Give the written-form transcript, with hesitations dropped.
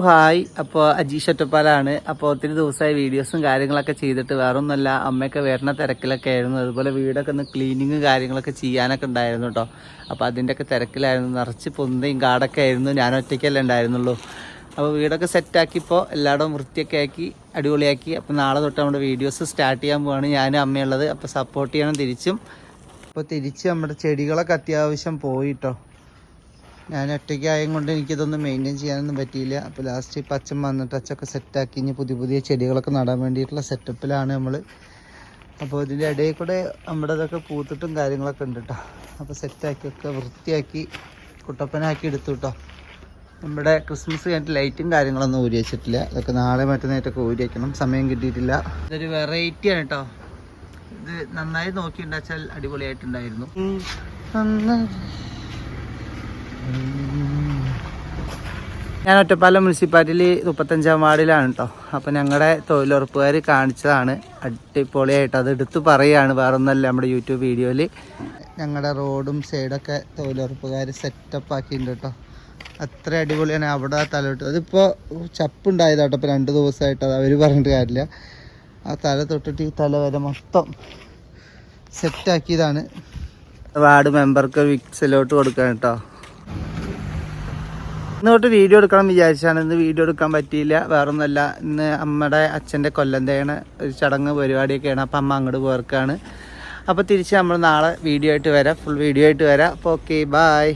Hi, അപ്പോൾ അജീഷ് ഒറ്റപ്പാലാണ്. അപ്പോൾ ഒത്തിരി ദിവസമായി വീഡിയോസും കാര്യങ്ങളൊക്കെ ചെയ്തിട്ട് വേറൊന്നുമല്ല, അമ്മയൊക്കെ വരുന്ന തിരക്കിലൊക്കെ ആയിരുന്നു. അതുപോലെ വീടൊക്കെ ഒന്ന് ക്ലീനിങ് കാര്യങ്ങളൊക്കെ ചെയ്യാനൊക്കെ ഉണ്ടായിരുന്നു കേട്ടോ. അപ്പോൾ അതിൻ്റെയൊക്കെ തിരക്കിലായിരുന്നു. നിറച്ച് പൊന്തയും കാടൊക്കെ ആയിരുന്നു. ഞാൻ ഒറ്റയ്ക്കല്ലേ ഉണ്ടായിരുന്നുള്ളൂ. അപ്പോൾ വീടൊക്കെ സെറ്റാക്കിയപ്പോൾ എല്ലായിടവും വൃത്തിയൊക്കെ ആക്കി അടിപൊളിയാക്കി. അപ്പോൾ നാളെ തൊട്ട് നമ്മുടെ വീഡിയോസ് സ്റ്റാർട്ട് ചെയ്യാൻ പോവാണ് ഞാനും അമ്മയുള്ളത്. അപ്പോൾ സപ്പോർട്ട് ചെയ്യണം തിരിച്ചും. അപ്പോൾ തിരിച്ച് നമ്മുടെ ചെടികളൊക്കെ അത്യാവശ്യം പോയിട്ടോ. ഞാൻ ഒറ്റയ്ക്കായത് കൊണ്ട് എനിക്കിതൊന്നും മെയിൻറ്റെയിൻ ചെയ്യാനൊന്നും പറ്റിയില്ല. അപ്പോൾ ലാസ്റ്റ് പച്ചൻ വന്നിട്ട് അച്ചൊക്കെ സെറ്റാക്കി ഇനി പുതിയ ചെടികളൊക്കെ നടാൻ വേണ്ടിയിട്ടുള്ള സെറ്റപ്പിലാണ് നമ്മൾ. അപ്പോൾ ഇതിൻ്റെ ഇടയിൽ കൂടെ നമ്മുടെ ഇതൊക്കെ പൂത്തിട്ടും കാര്യങ്ങളൊക്കെ ഉണ്ട് കേട്ടോ. അപ്പോൾ സെറ്റാക്കിയൊക്കെ വൃത്തിയാക്കി കുട്ടപ്പനാക്കി എടുത്തു കേട്ടോ. നമ്മുടെ ക്രിസ്മസ് കഴിഞ്ഞിട്ട് ലൈറ്റും കാര്യങ്ങളൊന്നും ഊരി വെച്ചിട്ടില്ല. അതൊക്കെ നാളെ മറ്റന്നായിട്ടൊക്കെ ഊരി വയ്ക്കണം. സമയം കിട്ടിയിട്ടില്ല. ഇതൊരു വെറൈറ്റിയാണ് കേട്ടോ. ഇത് നന്നായി നോക്കിയിട്ടുണ്ടാച്ചാൽ അടിപൊളിയായിട്ടുണ്ടായിരുന്നു. ഞാൻ ഒറ്റപ്പാലം മുനിസിപ്പാലിറ്റിയിൽ 35-ാം വാർഡിലാണ് കേട്ടോ. അപ്പോൾ ഞങ്ങളുടെ തൊഴിലുറപ്പുകാർ കാണിച്ചതാണ്. അടിപൊളിയായിട്ട് അത് എടുത്ത് പറയുകയാണ്, വേറൊന്നല്ല. നമ്മുടെ യൂട്യൂബ് വീഡിയോയിൽ ഞങ്ങളുടെ റോഡും സൈഡൊക്കെ തൊഴിലുറപ്പുകാർ സെറ്റപ്പ് ആക്കിയിട്ടുണ്ട് കേട്ടോ. അത്ര അടിപൊളിയാണ്. അവിടെ തലയിട്ട് അതിപ്പോൾ ചപ്പുണ്ടായതാട്ടോ. ഇപ്പോൾ 2 ദിവസമായിട്ട് അത് അവർ പറഞ്ഞിട്ട് കാര്യമില്ല. ആ തല തൊട്ടിട്ട് ഈ തല വരെ മൊത്തം സെറ്റാക്കിയതാണ്. വാർഡ് മെമ്പർക്ക് വിക്സിലോട്ട് കൊടുക്കാൻ കേട്ടോ. ഇന്ന് തൊട്ട് വീഡിയോ എടുക്കണം വിചാരിച്ചാണ്. ഇന്ന് വീഡിയോ എടുക്കാൻ പറ്റിയില്ല. വേറൊന്നുമല്ല, ഇന്ന് അമ്മയുടെ അച്ഛൻ്റെ കൊല്ലന്തയാണ് ഒരു ചടങ്ങ് പരിപാടിയൊക്കെയാണ്. അപ്പം അമ്മ അങ്ങോട്ട് പോർക്കാണ്. അപ്പോൾ തിരിച്ച് നമ്മൾ നാളെ വീഡിയോ ആയിട്ട് വരാം, ഫുൾ വീഡിയോ ആയിട്ട് വരാം. അപ്പോൾ ഓക്കെ, ബായ്.